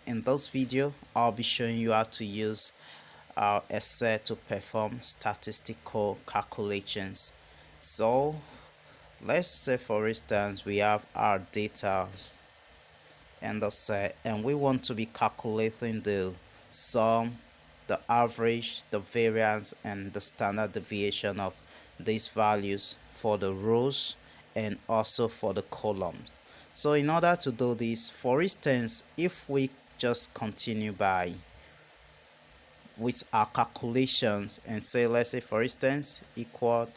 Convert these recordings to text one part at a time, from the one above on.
In this video, I'll be showing you how to use our Excel to perform statistical calculations. So let's say for instance we have our data in the set and we want to be calculating the sum, the average, the variance and the standard deviation of these values for the rows and also for the columns. So in order to do this, for instance, if we just continue by with our calculations and say, let's say for instance equal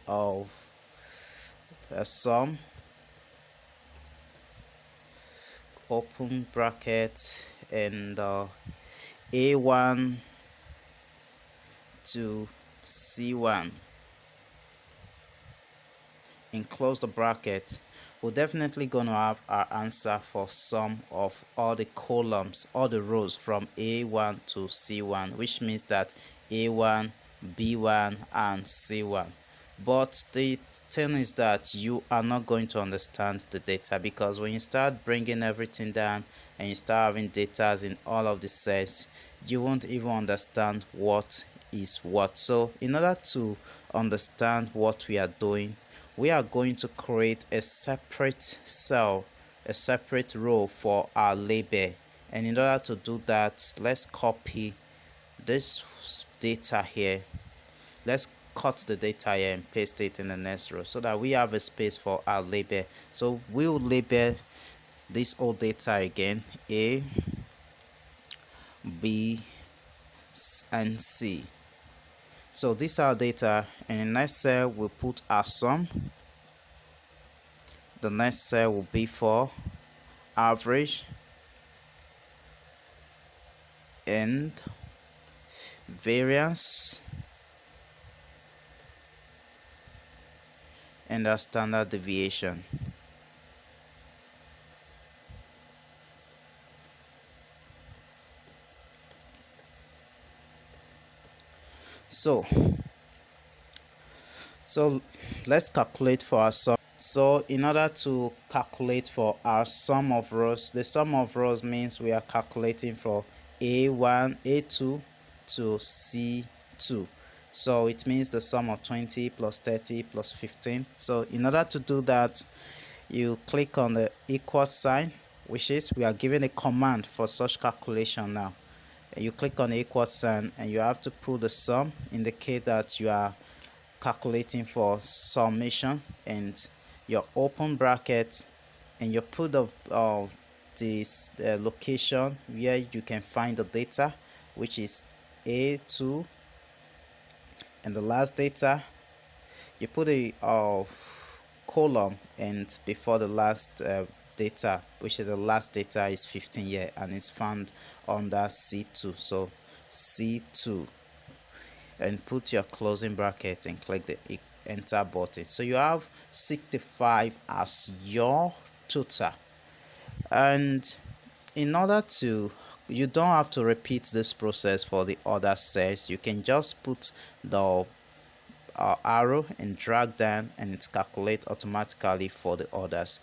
of a sum, open bracket, and A1 to C1 and close the bracket, we're definitely going to have our answer for sum of all the columns, all the rows from A1 to C1, which means that A1, B1 and C1. But the thing is that you are not going to understand the data, because when you start bringing everything down and you start having data in all of the sets, you won't even understand what is what. So in order to understand what we are doing, we are going to create a separate cell, a separate row for our label. And in order to do that, let's copy this data here. Let's cut the data here and paste it in the next row so that we have a space for our label. So we'll label this whole data again, A, B and C. So these are data, and in the next cell we'll put our sum. The next cell will be for average and variance and our standard deviation. So let's calculate for our sum. So in order to calculate for our sum of rows, the sum of rows means we are calculating for A1, A2 to C2. So it means the sum of 20 plus 30 plus 15. So in order to do that, you click on the equal sign, which is we are given a command for such calculation now. You click on the equal sign and you have to put the sum, indicate that you are calculating for summation, and your open bracket, and you put this location where you can find the data, which is A2, and the last data you put a column, and before the last data, which is the last data, is 15 here and it's found under C2. So C2, and put your closing bracket and click the enter button. So you have 65 as your total. And in order to, you don't have to repeat this process for the other cells. You can just put the arrow and drag down and it calculates automatically for the others.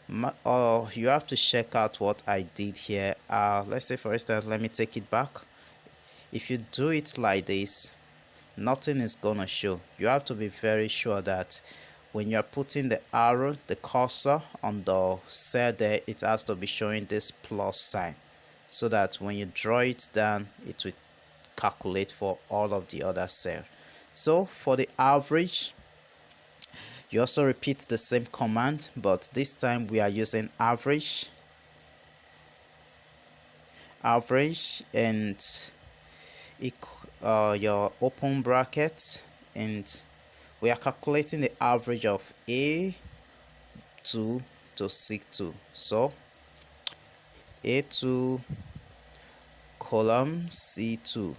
You have to check out what I did here. Let's say for instance, let me take it back. If you do it like this, nothing is gonna show. You have to be very sure that when you're putting the arrow, the cursor on the cell there, it has to be showing this plus sign, so that when you draw it down, it will calculate for all of the other cells. So for the average, you also repeat the same command, but this time we are using average and your open bracket, and we are calculating the average of A2 to C2. So A2 column C2,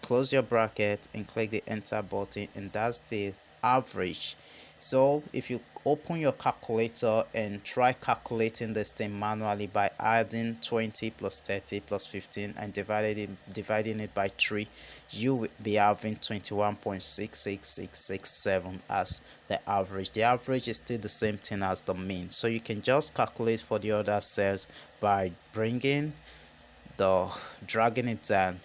close your bracket and click the enter button, and that's the average. So if you open your calculator and try calculating this thing manually by adding 20 plus 30 plus 15 and dividing it by 3, you will be having 21.66667 as the average. The average is still the same thing as the mean, so you can just calculate for the other cells by dragging it down,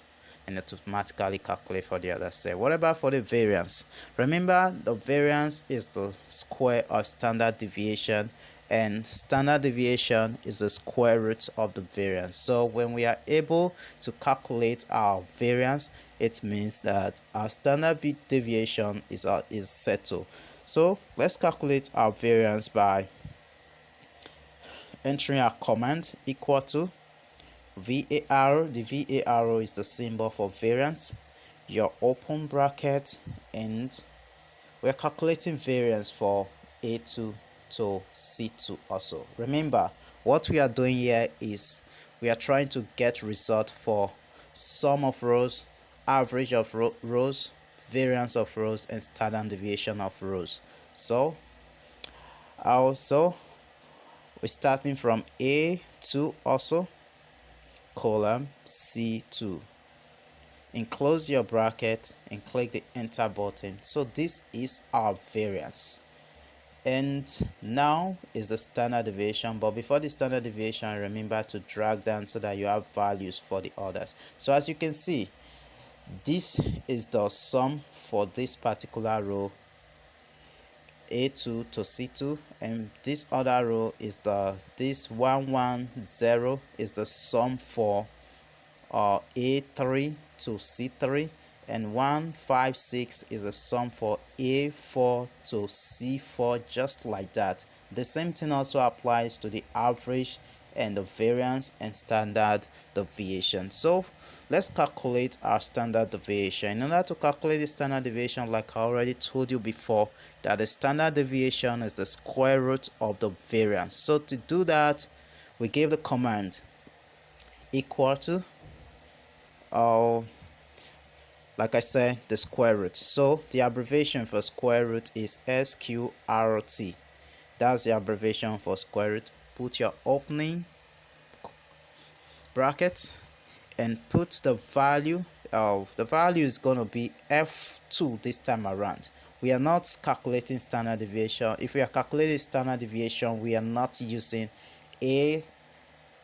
and it automatically calculate for the other cell. What about for the variance? Remember, the variance is the square of standard deviation, and standard deviation is the square root of the variance. So when we are able to calculate our variance, it means that our standard deviation is settled. So let's calculate our variance by entering our command equal to VAR. The VAR is the symbol for variance, your open bracket, and we're calculating variance for A2 to C2 also. Remember, what we are doing here is we are trying to get result for sum of rows, average of rows, variance of rows, and standard deviation of rows. So also we're starting from A2 also, column C2. Enclose your bracket and click the enter button. So this is our variance, and now is the standard deviation. But before the standard deviation, remember to drag down so that you have values for the others. So as you can see, this is the sum for this particular row, A2 to C2, and this other row is this 110 is the sum for A3 to C3, and 156 is the sum for A4 to C4, just like that. The same thing also applies to the average and the variance and standard deviation. So let's calculate our standard deviation. In order to calculate the standard deviation, like I already told you before, that the standard deviation is the square root of the variance. So to do that, we give the command equal to like I said, the square root. So the abbreviation for square root is SQRT. That's the abbreviation for square root. Put your opening bracket and put the value is going to be F2 this time around. We are not calculating standard deviation. If we are calculating standard deviation, we are not using A2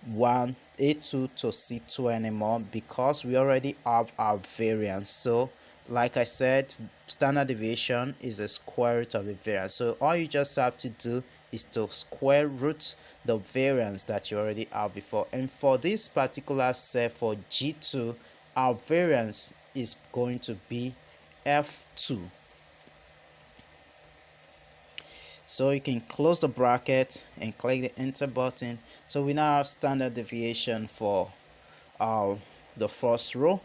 to C2 anymore, because we already have our variance. So like I said, standard deviation is the square root of the variance. So all you just have to do is to square root the variance that you already have before. And for this particular set for G2, our variance is going to be F2. So you can close the bracket and click the enter button. So we now have standard deviation for the first row,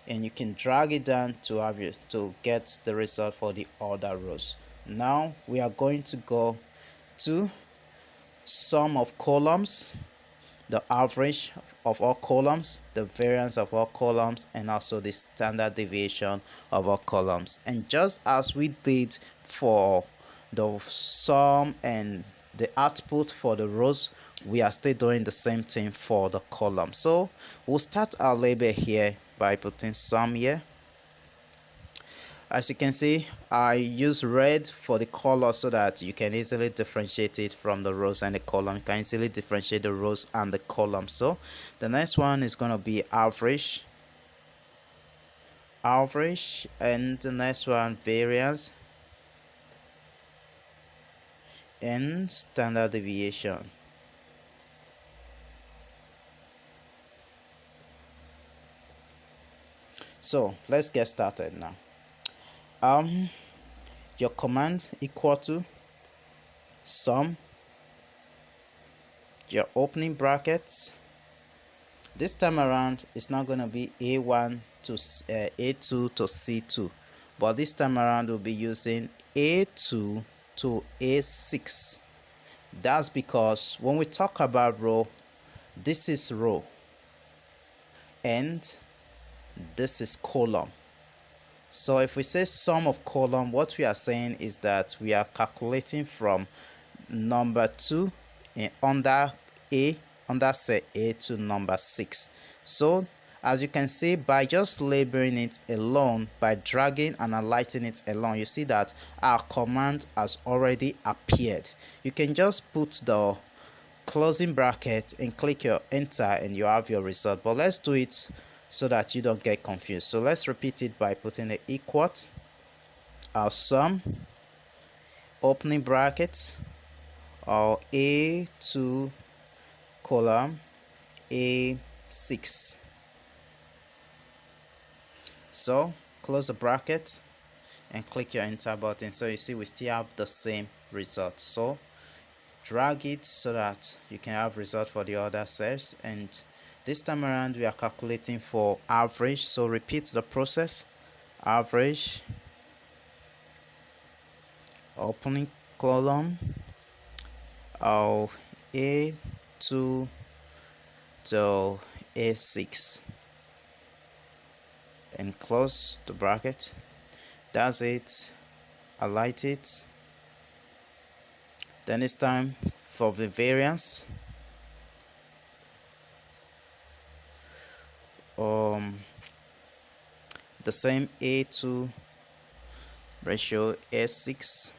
and you can drag it down to get the result for the other rows. Now we are going to go to sum of columns, the average of all columns, the variance of all columns, and also the standard deviation of all columns. And just as we did for the sum and the output for the rows, we are still doing the same thing for the column. So we'll start our label here by putting sum here. As you can see, I use red for the color so that you can easily differentiate it from the rows and the column. You can easily differentiate the rows and the column. So the next one is going to be average, and the next one variance and standard deviation. So let's get started now. Your command equal to sum, your opening brackets. This time around it's not going to be A1 to A2 to C2, but this time around we'll be using A2 to A6. That's because when we talk about row, this is row and this is column. So if we say sum of column, what we are saying is that we are calculating from number 2 in under A, under set A, to number 6. So as you can see, by just labeling it alone, by dragging and highlighting it alone, you see that our command has already appeared. You can just put the closing bracket and click your enter and you have your result. But let's do it so that you don't get confused. So let's repeat it by putting the equal our sum, opening bracket, our A2 column A6. So close the bracket and click your enter button. So you see we still have the same result. So drag it so that you can have result for the other cells, and this time around we are calculating for average. So repeat the process. Average, opening column, of A2 to A6 and close the bracket. That's it. Highlight it. Then it's time for the variance. The same A2 ratio A6.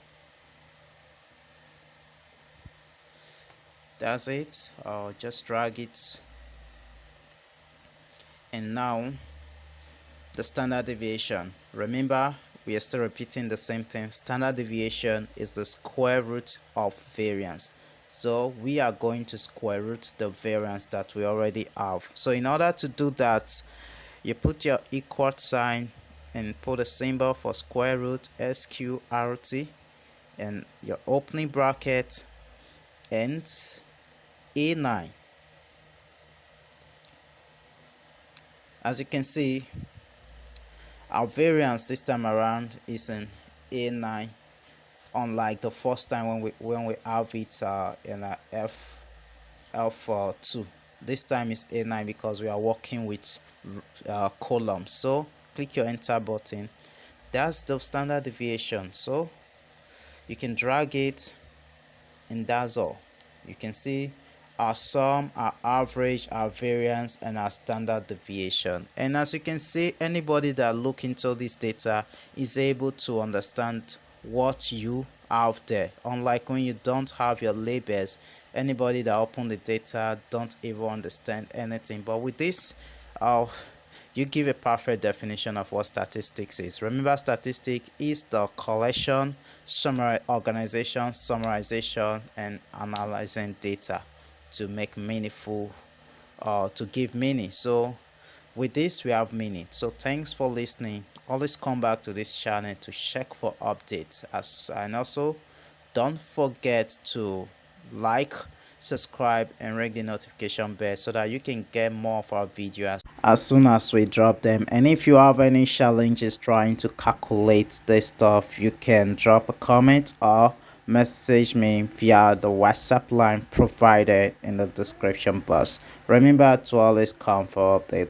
That's it. I'll just drag it. And now the standard deviation. Remember, we are still repeating the same thing. Standard deviation is the square root of variance. So we are going to square root the variance that we already have. So in order to do that, you put your equal sign and put a symbol for square root, SQRT, and your opening bracket and A9. As you can see, our variance this time around is in A9, unlike the first time when we have it in a F2. This time is A9 because we are working with columns. So click your enter button. That's the standard deviation. So you can drag it, and that's all. You can see our sum, our average, our variance, and our standard deviation. And as you can see, anybody that look into this data is able to understand what you have there. Unlike when you don't have your labels, anybody that open the data don't even understand anything. But with this, you give a perfect definition of what statistics is. Remember, statistics is the collection, organization, summarization, and analyzing data to make meaningful, to give meaning. So with this we have meaning. So thanks for listening. Always come back to this channel to check for updates, and also don't forget to like, subscribe, and ring the notification bell so that you can get more of our videos as soon as we drop them. And if you have any challenges trying to calculate this stuff, you can drop a comment or message me via the WhatsApp line provided in the description box. Remember to always come for updates.